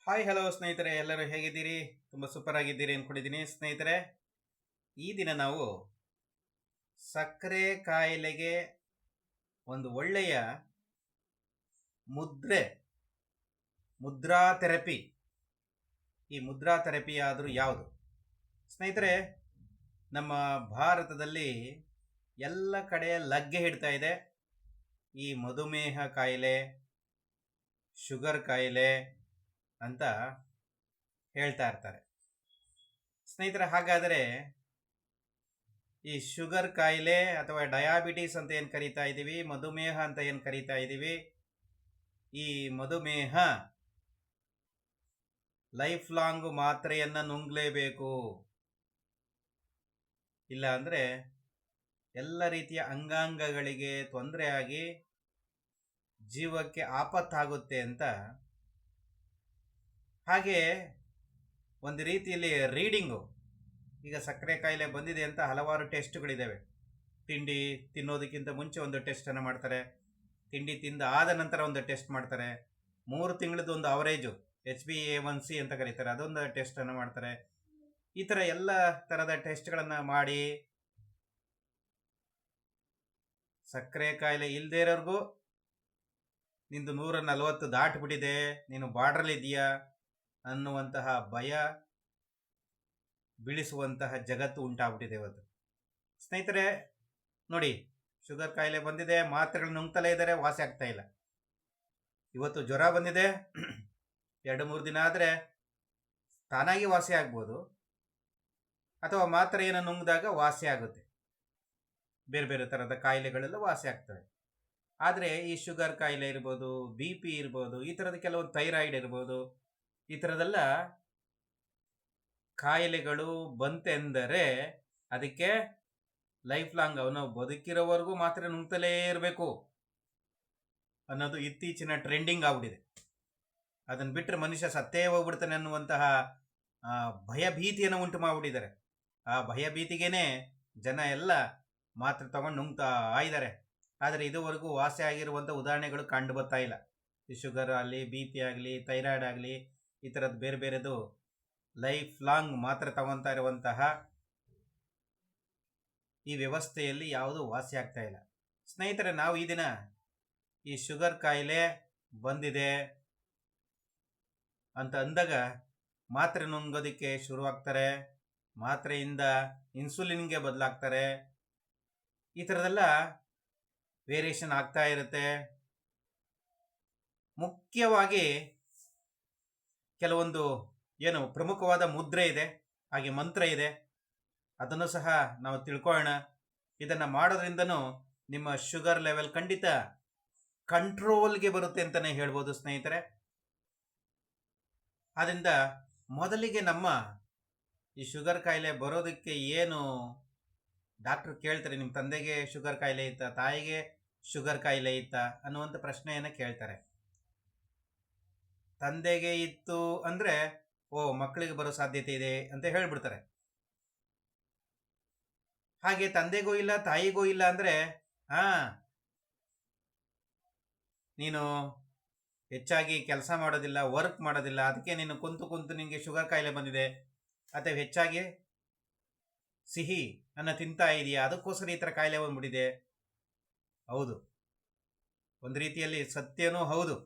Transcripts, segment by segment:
Hi hello ಸ್ನೇಹಿತರೆ, ಎಲ್ಲರೂ ಹೇಗಿದ್ದೀರಿ? ತುಂಬ ಸೂಪರ್ ಆಗಿದ್ದೀರಿ ಅಂದ್ಕೊಂಡಿದ್ದೀನಿ ಸ್ನೇಹಿತರೆ. ಈ ದಿನ ನಾವು ಸಕ್ಕರೆ ಕಾಯಿಲೆಗೆ ಒಂದು ಒಳ್ಳೆಯ ಮುದ್ರಾ ಥೆರಪಿ. ಈ ಮುದ್ರಾ ಥೆರಪಿ ಆದರೂ ಯಾವುದು ಸ್ನೇಹಿತರೆ? ನಮ್ಮ ಭಾರತದಲ್ಲಿ ಎಲ್ಲ ಕಡೆ ಲಗ್ಗೆ ಹಿಡ್ತಾ ಇದೆ ಈ ಮಧುಮೇಹ ಕಾಯಿಲೆ, ಶುಗರ್ ಕಾಯಿಲೆ ಅಂತ ಹೇಳ್ತಾ ಇರ್ತಾರೆ ಸ್ನೇಹಿತರೆ. ಹಾಗಾದರೆ ಈ ಶುಗರ್ ಕಾಯಿಲೆ ಅಥವಾ ಡಯಾಬಿಟೀಸ್ ಅಂತ ಏನು ಕರೀತಾ ಇದ್ದೀವಿ, ಮಧುಮೇಹ ಅಂತ ಏನು ಕರೀತಾ ಇದ್ದೀವಿ, ಈ ಮಧುಮೇಹ ಲೈಫ್ ಲಾಂಗ್ ಮಾತ್ರೆಯನ್ನು ನುಂಗಲೇಬೇಕು, ಇಲ್ಲ ಅಂದರೆ ಎಲ್ಲ ರೀತಿಯ ಅಂಗಾಂಗಗಳಿಗೆ ತೊಂದರೆ ಆಗಿ ಜೀವಕ್ಕೆ ಆಪತ್ತಾಗುತ್ತೆ ಅಂತ. ಹಾಗೆ ಒಂದು ರೀತಿಯಲ್ಲಿ ರೀಡಿಂಗು, ಈಗ ಸಕ್ಕರೆ ಕಾಯಿಲೆ ಬಂದಿದೆ ಅಂತ ಹಲವಾರು ಟೆಸ್ಟ್ಗಳಿದ್ದಾವೆ. ತಿಂಡಿ ತಿನ್ನೋದಕ್ಕಿಂತ ಮುಂಚೆ ಒಂದು ಟೆಸ್ಟನ್ನು ಮಾಡ್ತಾರೆ, ತಿಂಡಿ ತಿಂದ ಆದ ನಂತರ ಒಂದು ಟೆಸ್ಟ್ ಮಾಡ್ತಾರೆ, 3 ತಿಂಗಳದ್ದು ಒಂದು ಅವರೇಜು HbA1c ಅಂತ ಕರೀತಾರೆ, ಅದೊಂದು ಟೆಸ್ಟನ್ನು ಮಾಡ್ತಾರೆ. ಈ ಥರ ಎಲ್ಲ ಥರದ ಟೆಸ್ಟ್ಗಳನ್ನು ಮಾಡಿ ಸಕ್ಕರೆ ಕಾಯಿಲೆ ಇಲ್ಲದೇ ಇರೋರ್ಗೂ ನಿಂದು 140 ದಾಟಿಬಿಟ್ಟಿದೆ, ನೀನು ಬಾರ್ಡ್ರಲ್ಲಿದ್ದೀಯಾ ಅನ್ನುವಂತಹ ಭಯ ಬೀಳಿಸುವಂತಹ ಜಗತ್ತು ಉಂಟಾಗ್ಬಿಟ್ಟಿದೆ ಇವತ್ತು ಸ್ನೇಹಿತರೆ. ನೋಡಿ, ಶುಗರ್ ಕಾಯಿಲೆ ಬಂದಿದೆ, ಮಾತ್ರೆಗಳು ನುಂಗ್ತಲೇ ಇದ್ದಾರೆ, ವಾಸಿ ಆಗ್ತಾ ಇಲ್ಲ. ಇವತ್ತು ಜ್ವರ ಬಂದಿದೆ, 2-3 ದಿನ ಆದರೆ ತಾನಾಗಿ ವಾಸಿ ಆಗ್ಬೋದು, ಅಥವಾ ಮಾತ್ರೆಯನ್ನು ನುಂಗಿದಾಗ ವಾಸಿ ಆಗುತ್ತೆ. ಬೇರೆ ಬೇರೆ ಥರದ ಕಾಯಿಲೆಗಳೆಲ್ಲ ವಾಸಿ ಆಗ್ತವೆ. ಆದರೆ ಈ ಶುಗರ್ ಕಾಯಿಲೆ ಇರ್ಬೋದು, BP ಇರ್ಬೋದು, ಈ ಥರದ ಕೆಲವೊಂದು ಥೈರಾಯ್ಡ್ ಇರ್ಬೋದು, ಈ ಥರದೆಲ್ಲ ಕಾಯಿಲೆಗಳು ಬಂತೆಂದರೆ ಅದಕ್ಕೆ ಲೈಫ್ ಲಾಂಗ್ ಅವನು ಬದುಕಿರೋವರೆಗೂ ಮಾತ್ರೆ ನುಂಗ್ತಲೇ ಇರಬೇಕು ಅನ್ನೋದು ಇತ್ತೀಚಿನ ಟ್ರೆಂಡಿಂಗ್ ಆಗ್ಬಿಟ್ಟಿದೆ. ಅದನ್ನು ಬಿಟ್ಟರೆ ಮನುಷ್ಯ ಸತ್ತೇ ಹೋಗ್ಬಿಡ್ತಾನೆ ಅನ್ನುವಂತಹ ಭಯಭೀತಿಯನ್ನು ಉಂಟು ಮಾಡಿಬಿಟ್ಟಿದ್ದಾರೆ. ಆ ಭಯಭೀತಿಗೇನೆ ಜನ ಎಲ್ಲ ಮಾತ್ರೆ ತಗೊಂಡು ನುಂಗ್ತಾ ಇದ್ದಾರೆ. ಆದರೆ ಇದುವರೆಗೂ ವಾಸಿ ಆಗಿರುವಂಥ ಉದಾಹರಣೆಗಳು ಕಂಡು ಬರ್ತಾ ಇಲ್ಲ. ಈ ಶುಗರ್ ಆಗಲಿ, BP ಆಗಲಿ, ಥೈರಾಯ್ಡ್ ಆಗಲಿ, ಈ ಥರದ್ದು ಬೇರೆ ಬೇರೆದು ಲೈಫ್ ಲಾಂಗ್ ಮಾತ್ರೆ ತಗೊತಾ ಇರುವಂತಹ ಈ ವ್ಯವಸ್ಥೆಯಲ್ಲಿ ಯಾವುದೂ ವಾಸಿ ಆಗ್ತಾ ಇಲ್ಲ ಸ್ನೇಹಿತರೆ. ನಾವು ಈ ದಿನ ಈ ಶುಗರ್ ಕಾಯಿಲೆ ಬಂದಿದೆ ಅಂತ ಅಂದಾಗ ಮಾತ್ರೆ ನುಂಗೋದಕ್ಕೆ ಶುರುವಾಗ್ತಾರೆ, ಮಾತ್ರೆಯಿಂದ ಇನ್ಸುಲಿನ್ಗೆ ಬದಲಾಗ್ತಾರೆ. ಈ ಥರದೆಲ್ಲ ವೇರಿಯೇಷನ್ ಆಗ್ತಾ ಇರುತ್ತೆ. ಮುಖ್ಯವಾಗಿ ಕೆಲವೊಂದು ಏನು ಪ್ರಮುಖವಾದ ಮುದ್ರೆ ಇದೆ, ಹಾಗೆ ಮಂತ್ರ ಇದೆ, ಅದನ್ನು ಸಹ ನಾವು ತಿಳ್ಕೊಳ್ಳೋಣ. ಇದನ್ನು ಮಾಡೋದ್ರಿಂದನೂ ನಿಮ್ಮ ಶುಗರ್ ಲೆವೆಲ್ ಖಂಡಿತ ಕಂಟ್ರೋಲ್ಗೆ ಬರುತ್ತೆ ಅಂತಲೇ ಹೇಳ್ಬೋದು ಸ್ನೇಹಿತರೆ. ಆದ್ದರಿಂದ ಮೊದಲಿಗೆ ನಮ್ಮ ಈ ಶುಗರ್ ಕಾಯಿಲೆ ಬರೋದಕ್ಕೆ ಏನು ಡಾಕ್ಟ್ರು ಕೇಳ್ತಾರೆ, ನಿಮ್ಮ ತಂದೆಗೆ ಶುಗರ್ ಕಾಯಿಲೆ ಇತ್ತಾ, ತಾಯಿಗೆ ಶುಗರ್ ಕಾಯಿಲೆ ಇತ್ತಾ ಅನ್ನುವಂಥ ಪ್ರಶ್ನೆಯನ್ನು ಕೇಳ್ತಾರೆ. ತಂದೆಗೆ ಇತ್ತು ಅಂದರೆ ಮಕ್ಕಳಿಗೆ ಬರೋ ಸಾಧ್ಯತೆ ಇದೆ ಅಂತ ಹೇಳ್ಬಿಡ್ತಾರೆ. ಹಾಗೆ ತಂದೆಗೂ ಇಲ್ಲ ತಾಯಿಗೂ ಇಲ್ಲ ಅಂದರೆ ನೀನು ಹೆಚ್ಚಾಗಿ ಕೆಲಸ ಮಾಡೋದಿಲ್ಲ, ವರ್ಕ್ ಮಾಡೋದಿಲ್ಲ, ಅದಕ್ಕೆ ನೀನು ಕುಂತು ನಿನಗೆ ಶುಗರ್ ಕಾಯಿಲೆ ಬಂದಿದೆ, ಅಥವಾ ಹೆಚ್ಚಾಗಿ ಸಿಹಿ ಅನ್ನ ತಿಂತಾ ಇದೆಯಾ, ಅದಕ್ಕೋಸ್ಕರ ಈ ಥರ ಕಾಯಿಲೆ ಬಂದ್ಬಿಟ್ಟಿದೆ. ಹೌದು, ಒಂದು ರೀತಿಯಲ್ಲಿ ಸತ್ಯನೂ ಹೌದು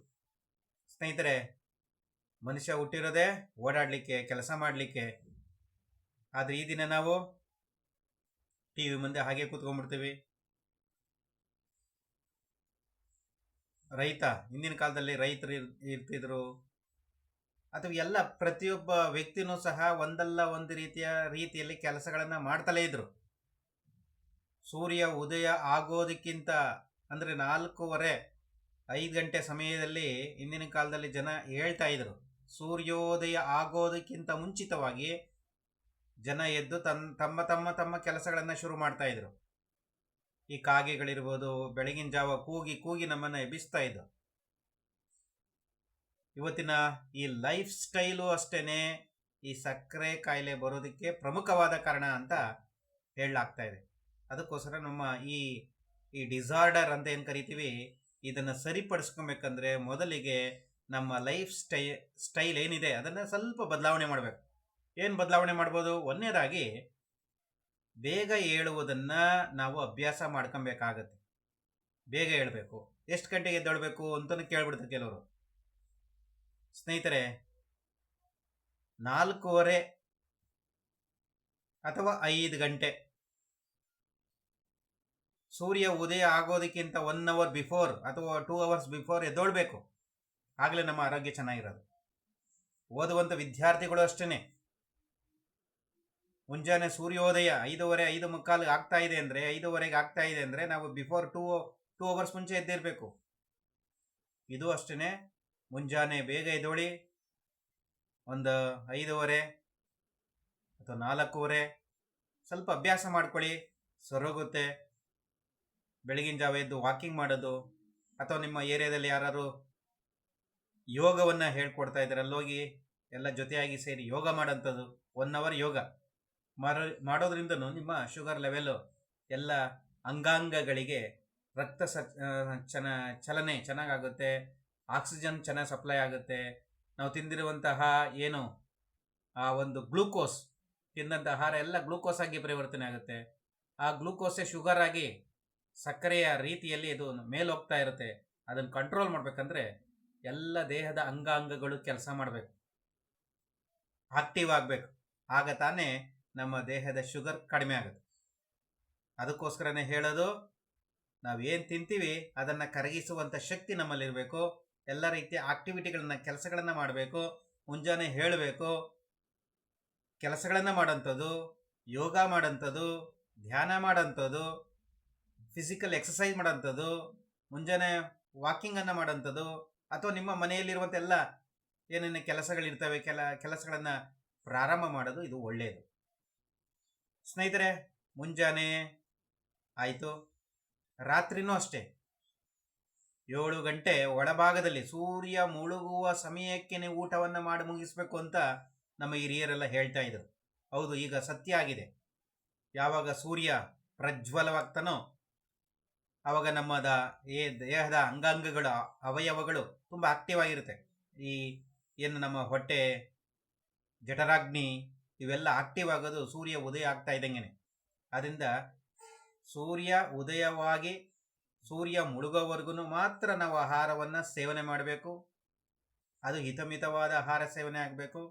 ಸ್ನೇಹಿತರೆ. ಮನುಷ್ಯ ಹುಟ್ಟಿರೋದೇ ಓಡಾಡಲಿಕ್ಕೆ, ಕೆಲಸ ಮಾಡಲಿಕ್ಕೆ. ಆದರೆ ಈ ದಿನ ನಾವು TV ಮುಂದೆ ಹಾಗೆ ಕೂತ್ಕೊಂಡ್ಬಿಡ್ತೀವಿ. ಹಿಂದಿನ ಕಾಲದಲ್ಲಿ ರೈತರು ಇರ್ತಿದ್ರು, ಅಥವಾ ಎಲ್ಲ ಪ್ರತಿಯೊಬ್ಬ ವ್ಯಕ್ತಿನೂ ಸಹ ಒಂದಲ್ಲ ಒಂದು ರೀತಿಯಲ್ಲಿ ಕೆಲಸಗಳನ್ನು ಮಾಡ್ತಲೇ ಇದ್ರು. ಸೂರ್ಯ ಉದಯ ಆಗೋದಕ್ಕಿಂತ ಅಂದರೆ 4:15 ಗಂಟೆ ಸಮಯದಲ್ಲಿ ಹಿಂದಿನ ಕಾಲದಲ್ಲಿ ಜನ ಹೇಳ್ತಾ ಇದ್ರು, ಸೂರ್ಯೋದಯ ಆಗೋದಕ್ಕಿಂತ ಮುಂಚಿತವಾಗಿ ಜನ ಎದ್ದು ತಮ್ಮ ತಮ್ಮ ತಮ್ಮ ಕೆಲಸಗಳನ್ನು ಶುರು ಮಾಡ್ತಾ ಇದ್ರು. ಈ ಕಾಗೆಗಳಿರ್ಬೋದು, ಬೆಳಗಿನ ಜಾವ ಕೂಗಿ ನಮ್ಮನ್ನು ಎಬ್ಬಿಸ್ತಾ ಇದ್ದು. ಇವತ್ತಿನ ಈ ಲೈಫ್ ಸ್ಟೈಲು ಅಷ್ಟೇನೆ ಈ ಸಕ್ಕರೆ ಕಾಯಿಲೆ ಬರೋದಕ್ಕೆ ಪ್ರಮುಖವಾದ ಕಾರಣ ಅಂತ ಹೇಳಲಾಗ್ತಾ ಇದೆ. ಅದಕ್ಕೋಸ್ಕರ ನಮ್ಮ ಈ ಡಿಸಾರ್ಡರ್ ಅಂತ ಏನು ಕರಿತೀವಿ, ಇದನ್ನು ಸರಿಪಡಿಸ್ಕೊಬೇಕಂದ್ರೆ ಮೊದಲಿಗೆ ನಮ್ಮ ಲೈಫ್ ಸ್ಟೈಲ್ ಏನಿದೆ ಅದನ್ನು ಸ್ವಲ್ಪ ಬದಲಾವಣೆ ಮಾಡಬೇಕು. ಏನು ಬದಲಾವಣೆ ಮಾಡ್ಬೋದು? ಒಂದನೇದಾಗಿ ಬೇಗ ಏಳುವುದನ್ನು ನಾವು ಅಭ್ಯಾಸ ಮಾಡ್ಕೊಬೇಕಾಗತ್ತೆ. ಬೇಗ ಏಳಬೇಕು. ಎಷ್ಟು ಗಂಟೆಗೆ ಎದ್ದೇಳಬೇಕು ಅಂತಲೂ ಕೇಳ್ಬಿಡ್ತಾರೆ ಕೆಲವರು. ಸ್ನೇಹಿತರೆ, 4:30 ಅಥವಾ 5 ಗಂಟೆ ಸೂರ್ಯ ಉದಯ ಆಗೋದಕ್ಕಿಂತ 1 ಅವರ್ ಬಿಫೋರ್ ಅಥವಾ 2 ಅವರ್ಸ್ ಬಿಫೋರ್ ಎದ್ದೇಳಬೇಕು. ಆಗಲೇ ನಮ್ಮ ಆರೋಗ್ಯ ಚೆನ್ನಾಗಿರೋದು. ಓದುವಂಥ ವಿದ್ಯಾರ್ಥಿಗಳು ಅಷ್ಟೇ, ಮುಂಜಾನೆ ಸೂರ್ಯೋದಯ 5:30 5:45 ಆಗ್ತಾ ಇದೆ ಅಂದರೆ 5:15 ಆಗ್ತಾ ಇದೆ ಅಂದರೆ ನಾವು ಬಿಫೋರ್ 2 ಅವರ್ಸ್ ಮುಂಚೆ ಎದ್ದಿರಬೇಕು. ಇದು ಅಷ್ಟೇ, ಮುಂಜಾನೆ ಬೇಗ ಎದ್ದೇಳಿ ಒಂದು 5:30 ಅಥವಾ 4:30 ಸ್ವಲ್ಪ ಅಭ್ಯಾಸ ಮಾಡ್ಕೊಳ್ಳಿ, ಸರೋಗುತ್ತೆ. ಬೆಳಗಿನ ಜಾವ ಎದ್ದು ವಾಕಿಂಗ್ ಮಾಡೋದು, ಅಥವಾ ನಿಮ್ಮ ಏರಿಯಾದಲ್ಲಿ ಯಾರು ಯೋಗವನ್ನು ಹೇಳ್ಕೊಡ್ತಾ ಇದ್ದಾರೆ ಅಲ್ಲೋಗಿ ಎಲ್ಲ ಜೊತೆಯಾಗಿ ಸೇರಿ ಯೋಗ ಮಾಡೋಂಥದ್ದು. 1 ಅವರ್ ಯೋಗ ಮಾಡೋದ್ರಿಂದನೂ ನಿಮ್ಮ ಶುಗರ್ ಲೆವೆಲ್ಲು ಎಲ್ಲ ಅಂಗಾಂಗಗಳಿಗೆ ರಕ್ತ ಚಲನೆ ಚೆನ್ನಾಗಾಗುತ್ತೆ, ಆಕ್ಸಿಜನ್ ಚೆನ್ನಾಗಿ ಸಪ್ಲೈ ಆಗುತ್ತೆ. ನಾವು ತಿಂದಿರುವಂತಹ ಏನು ಆ ಒಂದು ಗ್ಲೂಕೋಸ್, ತಿಂದಂಥ ಆಹಾರ ಎಲ್ಲ ಗ್ಲೂಕೋಸ್ ಆಗಿ ಪರಿವರ್ತನೆ ಆಗುತ್ತೆ. ಆ ಗ್ಲೂಕೋಸೇ ಶುಗರ್ ಆಗಿ ಸಕ್ಕರೆಯ ರೀತಿಯಲ್ಲಿ ಇದು ಮೇಲೋಗ್ತಾ ಇರುತ್ತೆ. ಅದನ್ನು ಕಂಟ್ರೋಲ್ ಮಾಡಬೇಕಂದ್ರೆ ಎಲ್ಲ ದೇಹದ ಅಂಗಾಂಗಗಳು ಕೆಲಸ ಮಾಡಬೇಕು, ಆಕ್ಟಿವ್ ಆಗಬೇಕು. ಆಗ ತಾನೇ ನಮ್ಮ ದೇಹದ ಶುಗರ್ ಕಡಿಮೆ ಆಗುತ್ತೆ. ಅದಕ್ಕೋಸ್ಕರನೇ ಹೇಳೋದು, ನಾವೇನು ತಿಂತೀವಿ ಅದನ್ನು ಕರಗಿಸುವಂಥ ಶಕ್ತಿ ನಮ್ಮಲ್ಲಿರಬೇಕು. ಎಲ್ಲ ರೀತಿಯ ಆಕ್ಟಿವಿಟಿಗಳನ್ನ, ಕೆಲಸಗಳನ್ನು ಮಾಡಬೇಕು. ಮುಂಜಾನೆ ಹೇಳಬೇಕು, ಕೆಲಸಗಳನ್ನು ಮಾಡೋಂಥದ್ದು, ಯೋಗ ಮಾಡೋಂಥದ್ದು, ಧ್ಯಾನ ಮಾಡೋಂಥದ್ದು, ಫಿಸಿಕಲ್ ಎಕ್ಸಸೈಸ್ ಮಾಡೋಂಥದ್ದು, ಮುಂಜಾನೆ ವಾಕಿಂಗನ್ನು ಮಾಡೋಂಥದ್ದು, ಅಥವಾ ನಿಮ್ಮ ಮನೆಯಲ್ಲಿರುವಂಥ ಎಲ್ಲ ಏನೇನು ಕೆಲಸಗಳಿರ್ತವೆ ಕೆಲಸಗಳನ್ನು ಪ್ರಾರಂಭ ಮಾಡೋದು, ಇದು ಒಳ್ಳೆಯದು. ಸ್ನೇಹಿತರೆ, ಮುಂಜಾನೆ ಆಯಿತು, ರಾತ್ರಿನೂ ಅಷ್ಟೇ 7 ಗಂಟೆ ಒಳಭಾಗದಲ್ಲಿ ಸೂರ್ಯ ಮುಳುಗುವ ಸಮಯಕ್ಕೆ ನೀವು ಊಟವನ್ನು ಮಾಡಿ ಮುಗಿಸ್ಬೇಕು ಅಂತ ನಮ್ಮ ಹಿರಿಯರೆಲ್ಲ ಹೇಳ್ತಾ ಇದ್ರು. ಹೌದು, ಈಗ ಸತ್ಯ ಆಗಿದೆ. ಯಾವಾಗ ಸೂರ್ಯ ಪ್ರಜ್ವಲವಾಗ್ತಾನೋ ಆವಾಗ ನಮ್ಮದ ದೇಹದ ಅಂಗಾಂಗಗಳು, ಅವಯವಗಳು ತುಂಬ ಆಕ್ಟಿವ್ ಆಗಿರುತ್ತೆ. ಈ ಏನು ನಮ್ಮ ಹೊಟ್ಟೆ, ಜಠರಾಗ್ನಿ ಇವೆಲ್ಲ ಆಕ್ಟಿವ್ ಆಗೋದು ಸೂರ್ಯ ಉದಯ ಆಗ್ತಾ ಇದ್ದಂಗೆ. ಆದ್ದರಿಂದ ಸೂರ್ಯ ಉದಯವಾಗಿ ಸೂರ್ಯ ಮುಳುಗೋವರೆಗೂ ಮಾತ್ರ ನಾವು ಆಹಾರವನ್ನು ಸೇವನೆ ಮಾಡಬೇಕು. ಅದು ಹಿತಮಿತವಾದ ಆಹಾರ ಸೇವನೆ ಆಗಬೇಕು.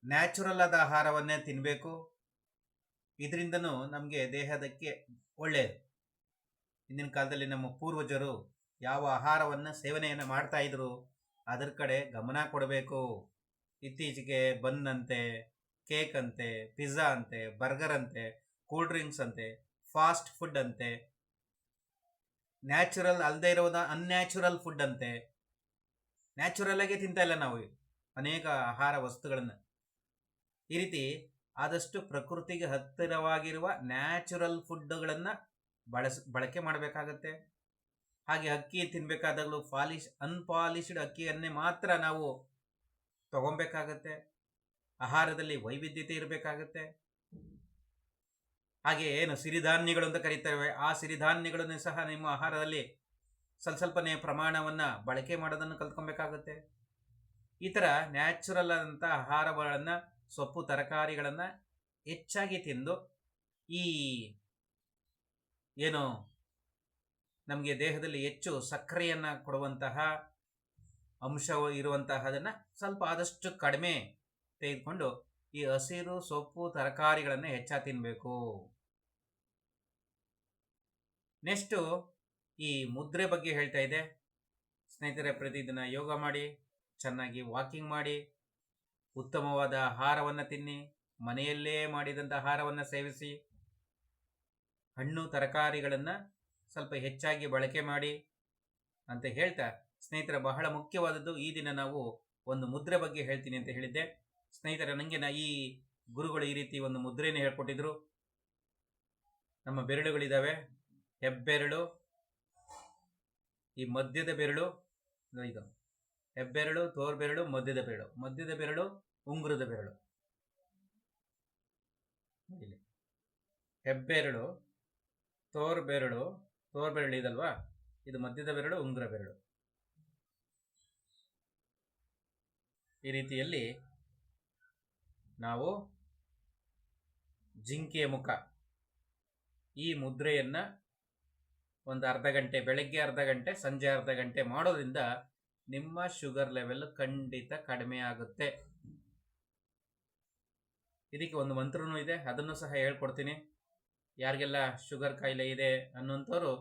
ನ್ಯಾಚುರಲ್ ಆದ ಆಹಾರವನ್ನೇ ತಿನ್ನಬೇಕು. ಇದರಿಂದನೂ ನಮಗೆ ದೇಹದಕ್ಕೆ ಒಳ್ಳೆಯದು. ಹಿಂದಿನ ಕಾಲದಲ್ಲಿ ನಮ್ಮ ಪೂರ್ವಜರು ಯಾವ ಆಹಾರವನ್ನು ಸೇವನೆಯನ್ನು ಮಾಡ್ತಾ ಇದ್ರು ಅದರ ಕಡೆ ಗಮನ ಕೊಡಬೇಕು. ಇತ್ತೀಚೆಗೆ ಬನ್ ಅಂತೆ, ಕೇಕ್ ಅಂತೆ, ಪಿಜ್ಜಾ ಅಂತೆ, ಬರ್ಗರ್ ಅಂತೆ, ಕೂಲ್ ಡ್ರಿಂಕ್ಸ್ ಅಂತೆ, ಫಾಸ್ಟ್ ಫುಡ್ ಅಂತೆ, ನ್ಯಾಚುರಲ್ ಅಲ್ಲದೆ ಇರೋದ ಅನ್ಯಾಚುರಲ್ ಫುಡ್ ಅಂತೆ. ನ್ಯಾಚುರಲ್ ಆಗಿ ತಿಂತಾ ಇಲ್ಲ ನಾವು ಅನೇಕ ಆಹಾರ ವಸ್ತುಗಳನ್ನು. ಈ ರೀತಿ ಆದಷ್ಟು ಪ್ರಕೃತಿಗೆ ಹತ್ತಿರವಾಗಿರುವ ನ್ಯಾಚುರಲ್ ಫುಡ್ಗಳನ್ನು ಬಳಕೆ ಮಾಡಬೇಕಾಗತ್ತೆ. ಹಾಗೆ ಅಕ್ಕಿ ತಿನ್ನಬೇಕಾದಾಗಲೂ ಅನ್ಪಾಲಿಶ್ಡ್ ಅಕ್ಕಿಯನ್ನೇ ಮಾತ್ರ ನಾವು ತಗೊಬೇಕಾಗತ್ತೆ. ಆಹಾರದಲ್ಲಿ ವೈವಿಧ್ಯತೆ ಇರಬೇಕಾಗತ್ತೆ. ಹಾಗೆ ಏನು ಸಿರಿಧಾನ್ಯಗಳು ಅಂತ ಕರೀತೇವೆ, ಆ ಸಿರಿಧಾನ್ಯಗಳನ್ನು ಸಹ ನಿಮ್ಮ ಆಹಾರದಲ್ಲಿ ಸ್ವಲ್ಪನೇ ಪ್ರಮಾಣವನ್ನು ಬಳಕೆ ಮಾಡೋದನ್ನು ಕಲ್ತ್ಕೊಬೇಕಾಗತ್ತೆ. ಈ ಥರ ನ್ಯಾಚುರಲ್ ಆದಂಥ ಆಹಾರಗಳನ್ನು, ಸೊಪ್ಪು ತರಕಾರಿಗಳನ್ನು ಹೆಚ್ಚಾಗಿ ತಿಂದು ಈ ಏನು ನಮಗೆ ದೇಹದಲ್ಲಿ ಹೆಚ್ಚು ಸಕ್ಕರೆಯನ್ನು ಕೊಡುವಂತಹ ಅಂಶ ಇರುವಂತಹದನ್ನು ಸ್ವಲ್ಪ ಆದಷ್ಟು ಕಡಿಮೆ ತೆಗೆದುಕೊಂಡು ಈ ಹಸಿರು ಸೊಪ್ಪು ತರಕಾರಿಗಳನ್ನು ಹೆಚ್ಚಾಗಿ ತಿನ್ನಬೇಕು. ನೆಕ್ಸ್ಟು ಈ ಮುದ್ರೆ ಬಗ್ಗೆ ಹೇಳ್ತಾ ಇದೆ. ಸ್ನೇಹಿತರೆ, ಪ್ರತಿದಿನ ಯೋಗ ಮಾಡಿ, ಚೆನ್ನಾಗಿ ವಾಕಿಂಗ್ ಮಾಡಿ, ಉತ್ತಮವಾದ ಆಹಾರವನ್ನು ತಿನ್ನಿ, ಮನೆಯಲ್ಲೇ ಮಾಡಿದಂಥ ಆಹಾರವನ್ನು ಸೇವಿಸಿ, ಹಣ್ಣು ತರಕಾರಿಗಳನ್ನು ಸ್ವಲ್ಪ ಹೆಚ್ಚಾಗಿ ಬಳಕೆ ಮಾಡಿ ಅಂತ ಹೇಳ್ತಾ, ಸ್ನೇಹಿತರ ಬಹಳ ಮುಖ್ಯವಾದದ್ದು ಈ ದಿನ ನಾವು ಒಂದು ಮುದ್ರೆ ಬಗ್ಗೆ ಹೇಳ್ತೀನಿ ಅಂತ ಹೇಳಿದ್ದೆ. ಸ್ನೇಹಿತರೆ, ನನಗೆ ಈ ಗುರುಗಳು ಈ ರೀತಿ ಒಂದು ಮುದ್ರೆಯನ್ನು ಹೇಳ್ಕೊಟ್ಟಿದ್ರು. ನಮ್ಮ ಬೆರಳುಗಳಿದ್ದಾವೆ, ಹೆಬ್ಬೆರಳು, ಈ ಮಧ್ಯದ ಬೆರಳು, ಇದು ಹೆಬ್ಬೆರಳು, ತೋರ್ಬೆರಳು, ಮಧ್ಯದ ಬೆರಳು, ಮಧ್ಯದ ಬೆರಳು, ಉಂಗುರದ ಬೆರಳು. ಇಲ್ಲಿ ಹೆಬ್ಬೆರಳು, ತೋರ್ಬೆರಳು ಇದಲ್ವಾ, ಇದು ಮಧ್ಯದ ಬೆರಳು, ಉಂಗುರ ಬೆರಳು. ಈ ರೀತಿಯಲ್ಲಿ ನಾವು ಜಿಂಕೆಯ ಮುಖ ಈ ಮುದ್ರೆಯನ್ನು ಒಂದು ಅರ್ಧ ಗಂಟೆ, ಬೆಳಗ್ಗೆ ಅರ್ಧ ಗಂಟೆ, ಸಂಜೆ ಅರ್ಧ ಗಂಟೆ ಮಾಡೋದ್ರಿಂದ ನಿಮ್ಮ ಶುಗರ್ ಲೆವೆಲ್ ಖಂಡಿತ ಕಡಿಮೆ ಆಗುತ್ತೆ. ಇದಕ್ಕೆ ಒಂದು ಮಂತ್ರನೂ ಇದೆ, ಅದನ್ನು ಸಹ ಹೇಳ್ಕೊಡ್ತೀನಿ. ಯಾರಿಗೆಲ್ಲ ಶುಗರ್ ಕಾಯಿಲೆ ಇದೆ ಅನ್ನೋಂಥವ್ರು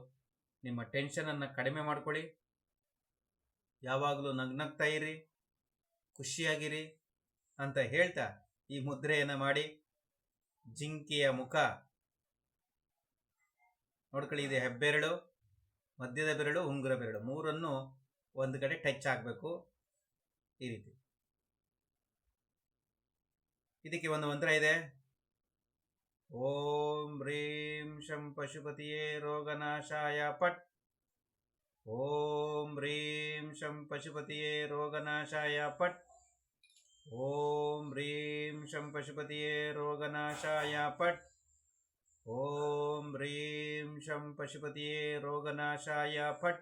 ನಿಮ್ಮ ಟೆನ್ಷನನ್ನು ಕಡಿಮೆ ಮಾಡ್ಕೊಳ್ಳಿ. ಯಾವಾಗಲೂ ನಗ್ನಗ್ತಾ ಇರಿ, ಖುಷಿಯಾಗಿರಿ ಅಂತ ಹೇಳ್ತಾ ಈ ಮುದ್ರೆಯನ್ನು ಮಾಡಿ. ಜಿಂಕೆಯ ಮುಖ ನೋಡ್ಕೊಳ್ಳಿ, ಇದೆ ಹೆಬ್ಬೆರಳು, ಮಧ್ಯದ ಬೆರಳು, ಉಂಗುರ ಬೆರಳು ಮೂರನ್ನು ಒಂದು ಕಡೆ ಟಚ್ ಆಗಬೇಕು. ಈ ರೀತಿ ಇದಕ್ಕೆ ಒಂದು ಮಂತ್ರ ಇದೆ. ಓಂ ಹ್ರೀಂ ಶಂ ಪಶುಪತಿಯೇ ರೋಗನಾಶಾಯ ಪಟ್. ಓಂ ಹ್ರೀಂ ಶಂ ಪಶುಪತಿಯೇ ರೋಗನಾಶಾಯ ಪಟ್. ಓಂ ಹ್ರೀಂ ಶಂ ಪಶುಪತಿಯೇ ರೋಗನಾಶಾಯ ಪಟ್. ಓಂ ಹ್ರೀಂ ಶಂ ಪಶುಪತಿಯೇ ರೋಗನಾಶಾಯ ಫಟ್.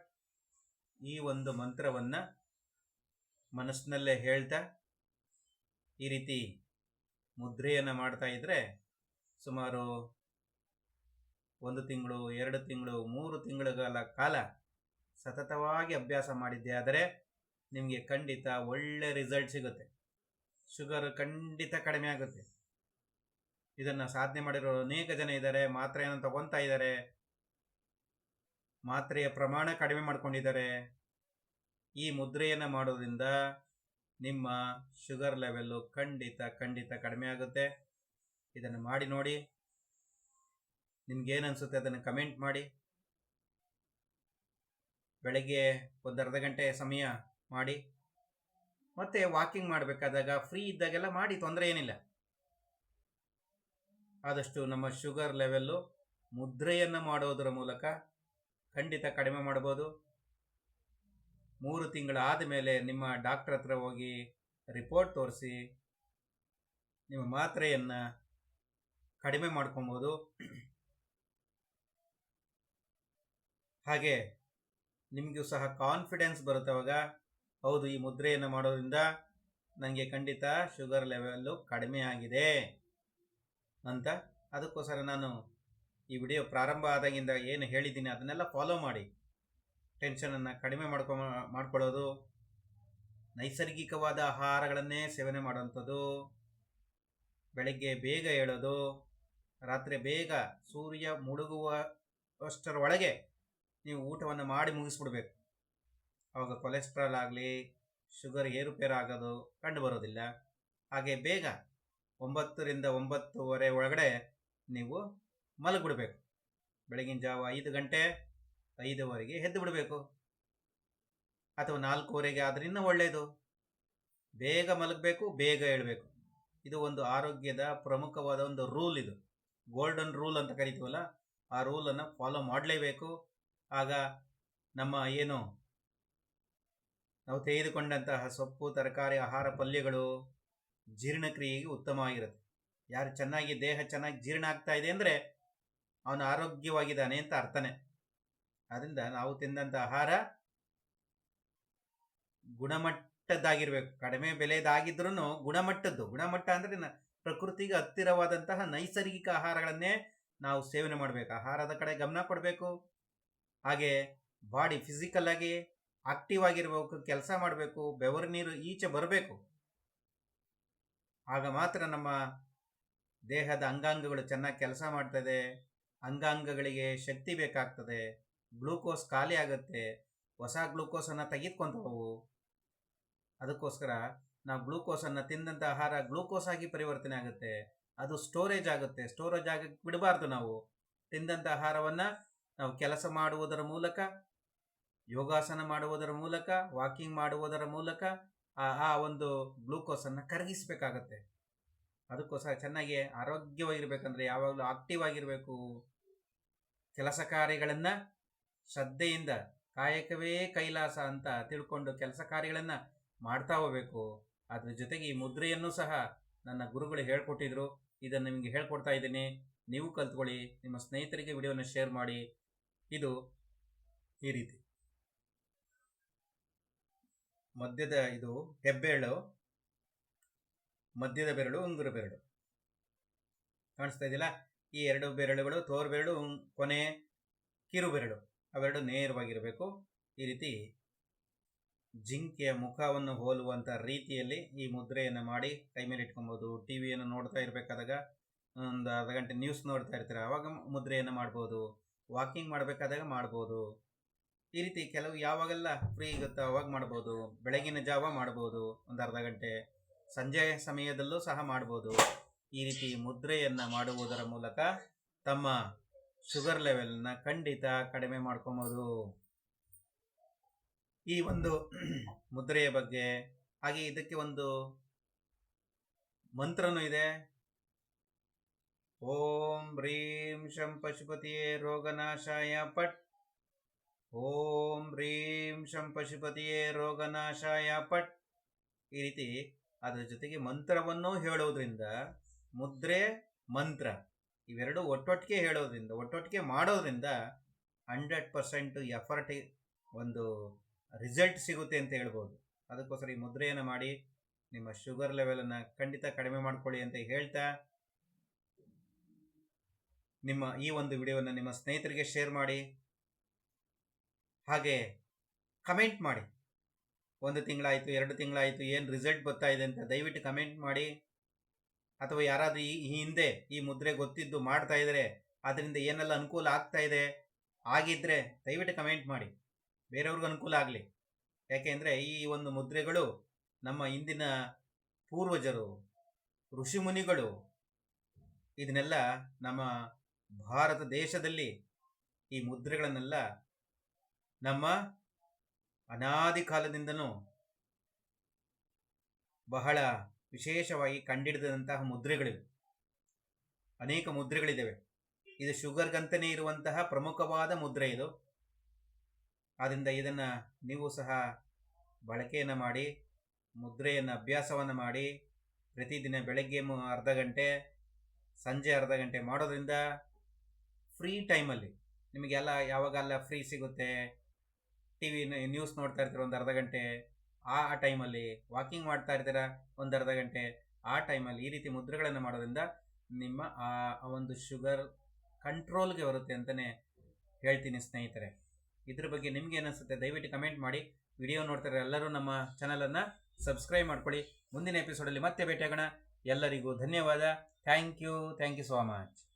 ಈ ಒಂದು ಮಂತ್ರವನ್ನು ಮನಸ್ಸಿನಲ್ಲೇ ಹೇಳ್ತಾ ಈ ರೀತಿ ಮುದ್ರೆಯನ್ನು ಮಾಡ್ತಾ ಇದ್ದರೆ ಸುಮಾರು 1 ತಿಂಗಳು, 2 ತಿಂಗಳು, 3 ತಿಂಗಳುಗಳ ಕಾಲ ಸತತವಾಗಿ ಅಭ್ಯಾಸ ಮಾಡಿದ್ದೆ ಆದರೆ ನಿಮಗೆ ಖಂಡಿತ ಒಳ್ಳೆ ರಿಸಲ್ಟ್ ಸಿಗುತ್ತೆ. ಶುಗರ್ ಖಂಡಿತ ಕಡಿಮೆ ಆಗುತ್ತೆ. ಇದನ್ನು ಸಾಧನೆ ಮಾಡಿರೋ ಅನೇಕ ಜನ ಇದ್ದಾರೆ. ಮಾತ್ರೆಯನ್ನು ತಗೊತಾ ಇದ್ದಾರೆ, ಮಾತ್ರೆಯ ಪ್ರಮಾಣ ಕಡಿಮೆ ಮಾಡ್ಕೊಂಡಿದ್ದಾರೆ. ಈ ಮುದ್ರೆಯನ್ನು ಮಾಡೋದ್ರಿಂದ ನಿಮ್ಮ ಶುಗರ್ ಲೆವೆಲ್ಲು ಖಂಡಿತ ಕಡಿಮೆ ಆಗುತ್ತೆ. ಇದನ್ನು ಮಾಡಿ ನೋಡಿ. ನಿಮ್ಗೇನು ಅನಿಸುತ್ತೆ ಅದನ್ನು ಕಮೆಂಟ್ ಮಾಡಿ. ಬೆಳಗ್ಗೆ ಒಂದು ಅರ್ಧ ಗಂಟೆ ಸಮಯ ಮಾಡಿ, ಮತ್ತು ವಾಕಿಂಗ್ ಮಾಡಬೇಕಾದಾಗ ಫ್ರೀ ಇದ್ದಾಗೆಲ್ಲ ಮಾಡಿ, ತೊಂದರೆ ಏನಿಲ್ಲ. ಆದಷ್ಟು ನಮ್ಮ ಶುಗರ್ ಲೆವೆಲ್ಲು ಮುದ್ರೆಯನ್ನು ಮಾಡೋದರ ಮೂಲಕ ಖಂಡಿತ ಕಡಿಮೆ ಮಾಡ್ಬೋದು. 3 ತಿಂಗಳಾದ ಮೇಲೆ ನಿಮ್ಮ ಡಾಕ್ಟರ್ ಹತ್ರ ಹೋಗಿ ರಿಪೋರ್ಟ್ ತೋರಿಸಿ ನಿಮ್ಮ ಮಾತ್ರೆಯನ್ನು ಕಡಿಮೆ ಮಾಡ್ಕೊಬೋದು. ಹಾಗೆ ನಿಮಗೂ ಸಹ ಕಾನ್ಫಿಡೆನ್ಸ್ ಬರುತ್ತವಾಗ, ಹೌದು ಈ ಮುದ್ರೆಯನ್ನು ಮಾಡೋದ್ರಿಂದ ನನಗೆ ಖಂಡಿತ ಶುಗರ್ ಲೆವೆಲ್ಲು ಕಡಿಮೆ ಆಗಿದೆ ಅಂತ. ಅದಕ್ಕೋಸ್ಕರ ನಾನು ಈ ವಿಡಿಯೋ ಪ್ರಾರಂಭ ಆದಾಗಿಂದ ಏನು ಹೇಳಿದ್ದೀನಿ ಅದನ್ನೆಲ್ಲ ಫಾಲೋ ಮಾಡಿ ಟೆನ್ಷನನ್ನು ಕಡಿಮೆ ಮಾಡ್ಕೊಳ್ಳೋದು, ನೈಸರ್ಗಿಕವಾದ ಆಹಾರಗಳನ್ನೇ ಸೇವನೆ ಮಾಡುವಂಥದ್ದು, ಬೆಳಗ್ಗೆ ಬೇಗ ಏಳೋದು, ರಾತ್ರಿ ಬೇಗ ಸೂರ್ಯ ಮುಳುಗುವಷ್ಟರೊಳಗೆ ನೀವು ಊಟವನ್ನು ಮಾಡಿ ಮುಗಿಸ್ಬಿಡ್ಬೇಕು. ಆವಾಗ ಕೊಲೆಸ್ಟ್ರಾಲ್ ಆಗಲಿ ಶುಗರ್ ಏರುಪೇರು ಆಗೋದು ಕಂಡು ಬರೋದಿಲ್ಲ. ಹಾಗೆ ಬೇಗ 9 ರಿಂದ 9:30 ಒಳಗಡೆ ನೀವು ಮಲಗಿಬಿಡಬೇಕು. ಬೆಳಗಿನ ಜಾವ 5 ಗಂಟೆ 5:15ಗೆ ಎದ್ದು ಬಿಡಬೇಕು, ಅಥವಾ 4:15ಗೆ ಆದರೆ ಇನ್ನೂ ಒಳ್ಳೆಯದು. ಬೇಗ ಮಲಗಬೇಕು, ಬೇಗ ಏಳಬೇಕು. ಇದು ಒಂದು ಆರೋಗ್ಯದ ಪ್ರಮುಖವಾದ ಒಂದು ರೂಲ್. ಇದು ಗೋಲ್ಡನ್ ರೂಲ್ ಅಂತ ಕರಿತೀವಲ್ಲ, ಆ ರೂಲನ್ನು ಫಾಲೋ ಮಾಡಲೇಬೇಕು. ಆಗ ನಮ್ಮ ಏನು ನಾವು ತೆಗೆದುಕೊಂಡಂತಹ ಸೊಪ್ಪು, ತರಕಾರಿ, ಆಹಾರ, ಪಲ್ಯಗಳು ಜೀರ್ಣಕ್ರಿಯೆಗೆ ಉತ್ತಮವಾಗಿರುತ್ತೆ. ಯಾರು ಚೆನ್ನಾಗಿ ದೇಹ ಚೆನ್ನಾಗಿ ಜೀರ್ಣ ಆಗ್ತಾ ಇದೆ ಅಂದರೆ ಅವನು ಆರೋಗ್ಯವಾಗಿದ್ದಾನೆ ಅಂತ ಅರ್ಥನೇ. ಆದ್ದರಿಂದ ನಾವು ತಿಂದಂಥ ಆಹಾರ ಗುಣಮಟ್ಟದ್ದಾಗಿರಬೇಕು. ಕಡಿಮೆ ಬೆಲೆದಾಗಿದ್ರೂ ಗುಣಮಟ್ಟದ್ದು. ಗುಣಮಟ್ಟ ಅಂದರೆ ಪ್ರಕೃತಿಗೆ ಹತ್ತಿರವಾದಂತಹ ನೈಸರ್ಗಿಕ ಆಹಾರಗಳನ್ನೇ ನಾವು ಸೇವನೆ ಮಾಡಬೇಕು. ಆಹಾರದ ಕಡೆ ಗಮನ ಕೊಡಬೇಕು. ಹಾಗೆ ಬಾಡಿ ಫಿಸಿಕಲ್ ಆಗಿ ಆಕ್ಟಿವ್ ಆಗಿರಬೇಕು, ಕೆಲಸ ಮಾಡಬೇಕು, ಬೆವರು ನೀರು ಈಚೆ ಬರಬೇಕು. ಆಗ ಮಾತ್ರ ನಮ್ಮ ದೇಹದ ಅಂಗಾಂಗಗಳು ಚೆನ್ನಾಗಿ ಕೆಲಸ ಮಾಡ್ತದೆ. ಅಂಗಾಂಗಗಳಿಗೆ ಶಕ್ತಿ ಬೇಕಾಗ್ತದೆ. ಗ್ಲೂಕೋಸ್ ಖಾಲಿ ಆಗುತ್ತೆ, ಹೊಸ ಗ್ಲೂಕೋಸನ್ನು ತೆಗೆದುಕೊಂತವು. ಅದಕ್ಕೋಸ್ಕರ ನಾವು ಗ್ಲೂಕೋಸನ್ನು ತಿಂದಂಥ ಆಹಾರ ಗ್ಲೂಕೋಸ್ ಆಗಿ ಪರಿವರ್ತನೆ ಆಗುತ್ತೆ. ಅದು ಸ್ಟೋರೇಜ್ ಆಗುತ್ತೆ. ಸ್ಟೋರೇಜ್ ಆಗಕ್ಕೆ ಬಿಡಬಾರ್ದು. ನಾವು ತಿಂದಂಥ ಆಹಾರವನ್ನು ನಾವು ಕೆಲಸ ಮಾಡುವುದರ ಮೂಲಕ, ಯೋಗಾಸನ ಮಾಡುವುದರ ಮೂಲಕ, ವಾಕಿಂಗ್ ಮಾಡುವುದರ ಮೂಲಕ ಆ ಒಂದು ಗ್ಲೂಕೋಸನ್ನು ಕರಗಿಸಬೇಕಾಗತ್ತೆ. ಅದಕ್ಕೋಸ್ಕರ ಚೆನ್ನಾಗಿ ಆರೋಗ್ಯವಾಗಿರ್ಬೇಕಂದ್ರೆ ಯಾವಾಗಲೂ ಆಕ್ಟಿವ್ ಆಗಿರಬೇಕು. ಕೆಲಸ ಕಾರ್ಯಗಳನ್ನು ಶ್ರದ್ಧೆಯಿಂದ, ಕಾಯಕವೇ ಕೈಲಾಸ ಅಂತ ತಿಳ್ಕೊಂಡು ಕೆಲಸ ಕಾರ್ಯಗಳನ್ನು ಮಾಡ್ತಾ ಹೋಗಬೇಕು. ಅದ್ರ ಜೊತೆಗೆ ಈ ಮುದ್ರೆಯನ್ನು ಸಹ ನನ್ನ ಗುರುಗಳು ಹೇಳ್ಕೊಟ್ಟಿದ್ರು. ಇದನ್ನು ನಿಮಗೆ ಹೇಳ್ಕೊಡ್ತಾ ಇದ್ದೀನಿ. ನೀವು ಕಲ್ತ್ಕೊಳ್ಳಿ, ನಿಮ್ಮ ಸ್ನೇಹಿತರಿಗೆ ವಿಡಿಯೋನ ಶೇರ್ ಮಾಡಿ. ಇದು ಈ ರೀತಿ ಮಧ್ಯದ ಇದು ಹೆಬ್ಬೆರಳು, ಮಧ್ಯದ ಬೆರಳು ಉಂಗುರ ಬೆರಳು ಕಾಣಿಸ್ತಾ ಇದೆಯಲ್ಲ. ಈ 2 ಬೆರಳುಗಳು ತೋರು ಬೆರಳು, ಕೊನೆ ಕಿರು ಬೆರಳು, ಅವೆರಡು ನೇರವಾಗಿರಬೇಕು. ಈ ರೀತಿ ಜಿಂಕೆಯ ಮುಖವನ್ನು ಹೋಲುವಂಥ ರೀತಿಯಲ್ಲಿ ಈ ಮುದ್ರೆಯನ್ನು ಮಾಡಿ ಕೈ ಮೇಲೆ ಇಟ್ಕೊಬೋದು. ಟಿ ವಿಯನ್ನು ನೋಡ್ತಾ ಇರಬೇಕಾದಾಗ, ಒಂದು ಅರ್ಧ ಗಂಟೆ ನ್ಯೂಸ್ ನೋಡ್ತಾ ಇರ್ತೀರ, ಆವಾಗ ಮುದ್ರೆಯನ್ನು ಮಾಡ್ಬೋದು. ವಾಕಿಂಗ್ ಮಾಡಬೇಕಾದಾಗ ಮಾಡ್ಬೋದು. ಈ ರೀತಿ ಕೆಲವು ಯಾವಾಗೆಲ್ಲ ಫ್ರೀ ಇರುತ್ತೋ ಅವಾಗ ಮಾಡ್ಬೋದು. ಬೆಳಗಿನ ಜಾವ ಮಾಡ್ಬೋದು, ಒಂದು ಅರ್ಧ ಗಂಟೆ. ಸಂಜೆ ಸಮಯದಲ್ಲೂ ಸಹ ಮಾಡ್ಬೋದು. ಈ ರೀತಿ ಮುದ್ರೆಯನ್ನು ಮಾಡುವುದರ ಮೂಲಕ ತಮ್ಮ ಶುಗರ್ ಲೆವೆಲ್ನ ಖಂಡಿತ ಕಡಿಮೆ ಮಾಡ್ಕೊಬೋದು. ಈ ಒಂದು ಮುದ್ರೆಯ ಬಗ್ಗೆ. ಹಾಗೆ ಇದಕ್ಕೆ ಒಂದು ಮಂತ್ರನೂ ಇದೆ. ಓಂ ಹ್ರೀಂ ಶಂ ಪಶುಪತಿಯೇ ರೋಗನಾಶಾಯ ಪಟ್. ಓಂ ಹ್ರೀಂ ಶಂ ಪಶುಪತಿಯೇ ರೋಗನಾಶಾಯ ಪಟ್. ಈ ರೀತಿ ಅದರ ಜೊತೆಗೆ ಮಂತ್ರವನ್ನು ಹೇಳೋದ್ರಿಂದ, ಮುದ್ರೆ ಮಂತ್ರ ಇವೆರಡು ಒಟ್ಟೊಟ್ಟಿಗೆ ಹೇಳೋದ್ರಿಂದ, ಒಟ್ಟೊಟ್ಟಿಗೆ ಮಾಡೋದ್ರಿಂದ 100% ಎಫರ್ಟ್ ಒಂದು ರಿಸಲ್ಟ್ ಸಿಗುತ್ತೆ ಅಂತ ಹೇಳ್ಬೋದು. ಅದಕ್ಕೋಸ್ಕರ ಈ ಮುದ್ರೆಯನ್ನು ಮಾಡಿ ನಿಮ್ಮ ಶುಗರ್ ಲೆವೆಲನ್ನು ಖಂಡಿತ ಕಡಿಮೆ ಮಾಡ್ಕೊಳ್ಳಿ ಅಂತ ಹೇಳ್ತಾ, ನಿಮ್ಮ ಈ ಒಂದು ವಿಡಿಯೋವನ್ನು ನಿಮ್ಮ ಸ್ನೇಹಿತರಿಗೆ ಶೇರ್ ಮಾಡಿ. ಹಾಗೆ ಕಮೆಂಟ್ ಮಾಡಿ. 1 ತಿಂಗಳಾಯಿತು, 2 ತಿಂಗಳಾಯಿತು, ಏನು ರಿಸಲ್ಟ್ ಬರ್ತಾ ಇದೆ ಅಂತ ದಯವಿಟ್ಟು ಕಮೆಂಟ್ ಮಾಡಿ. ಅಥವಾ ಯಾರಾದರೂ ಈ ಹಿಂದೆ ಈ ಮುದ್ರೆ ಗೊತ್ತಿದ್ದು ಮಾಡ್ತಾ ಇದ್ದಾರೆ, ಅದರಿಂದ ಏನೆಲ್ಲ ಅನುಕೂಲ ಆಗ್ತಾ ಇದೆ ಆಗಿದ್ದರೆ ದಯವಿಟ್ಟು ಕಮೆಂಟ್ ಮಾಡಿ, ಬೇರೆಯವ್ರಿಗೂ ಅನುಕೂಲ ಆಗಲಿ. ಯಾಕೆಂದರೆ ಈ ಒಂದು ಮುದ್ರೆಗಳು ನಮ್ಮ ಇಂದಿನ ಪೂರ್ವಜರು, ಋಷಿಮುನಿಗಳು ಇದನ್ನೆಲ್ಲ ನಮ್ಮ ಭಾರತ ದೇಶದಲ್ಲಿ ಈ ಮುದ್ರೆಗಳನ್ನೆಲ್ಲ ನಮ್ಮ ಅನಾದಿ ಕಾಲದಿಂದನೂ ಬಹಳ ವಿಶೇಷವಾಗಿ ಕಂಡಿಡಿದಂತಹ ಮುದ್ರೆಗಳಿವೆ. ಅನೇಕ ಮುದ್ರೆಗಳಿದ್ದಾವೆ. ಇದು ಶುಗರ್ಗಂತಲೇ ಇರುವಂತಹ ಪ್ರಮುಖವಾದ ಮುದ್ರೆ ಇದು. ಆದ್ದರಿಂದ ಇದನ್ನು ನೀವು ಸಹ ಬಳಕೆಯನ್ನು ಮಾಡಿ, ಮುದ್ರೆಯನ್ನು ಅಭ್ಯಾಸವನ್ನು ಮಾಡಿ. ಪ್ರತಿದಿನ ಬೆಳಗ್ಗೆ ಅರ್ಧ ಗಂಟೆ, ಸಂಜೆ ಅರ್ಧ ಗಂಟೆ ಮಾಡೋದ್ರಿಂದ ಫ್ರೀ ಟೈಮಲ್ಲಿ ನಿಮಗೆಲ್ಲ ಯಾವಾಗೆಲ್ಲ ಫ್ರೀ ಸಿಗುತ್ತೆ, ಟಿ ವಿ ನ್ಯೂಸ್ ನೋಡ್ತಾ ಇರ್ತೀರ ಒಂದು ಅರ್ಧ ಗಂಟೆ, ಆ ಟೈಮಲ್ಲಿ ವಾಕಿಂಗ್ ಮಾಡ್ತಾ ಇರ್ತೀರ ಒಂದು ಅರ್ಧ ಗಂಟೆ, ಆ ಟೈಮಲ್ಲಿ ಈ ರೀತಿ ಮುದ್ರೆಗಳನ್ನು ಮಾಡೋದ್ರಿಂದ ನಿಮ್ಮ ಆ ಒಂದು ಶುಗರ್ ಕಂಟ್ರೋಲ್ಗೆ ಬರುತ್ತೆ ಅಂತಲೇ ಹೇಳ್ತೀನಿ ಸ್ನೇಹಿತರೆ. ಇದ್ರ ಬಗ್ಗೆ ನಿಮ್ಗೆ ಏನಿಸುತ್ತೆ ದಯವಿಟ್ಟು ಕಮೆಂಟ್ ಮಾಡಿ. ವಿಡಿಯೋ ನೋಡ್ತಾರೆ ಎಲ್ಲರೂ ನಮ್ಮ ಚಾನಲನ್ನು ಸಬ್ಸ್ಕ್ರೈಬ್ ಮಾಡ್ಕೊಳ್ಳಿ. ಮುಂದಿನ ಎಪಿಸೋಡಲ್ಲಿ ಮತ್ತೆ ಭೇಟಿಯಾಗೋಣ. ಎಲ್ಲರಿಗೂ ಧನ್ಯವಾದ. Thank you so much.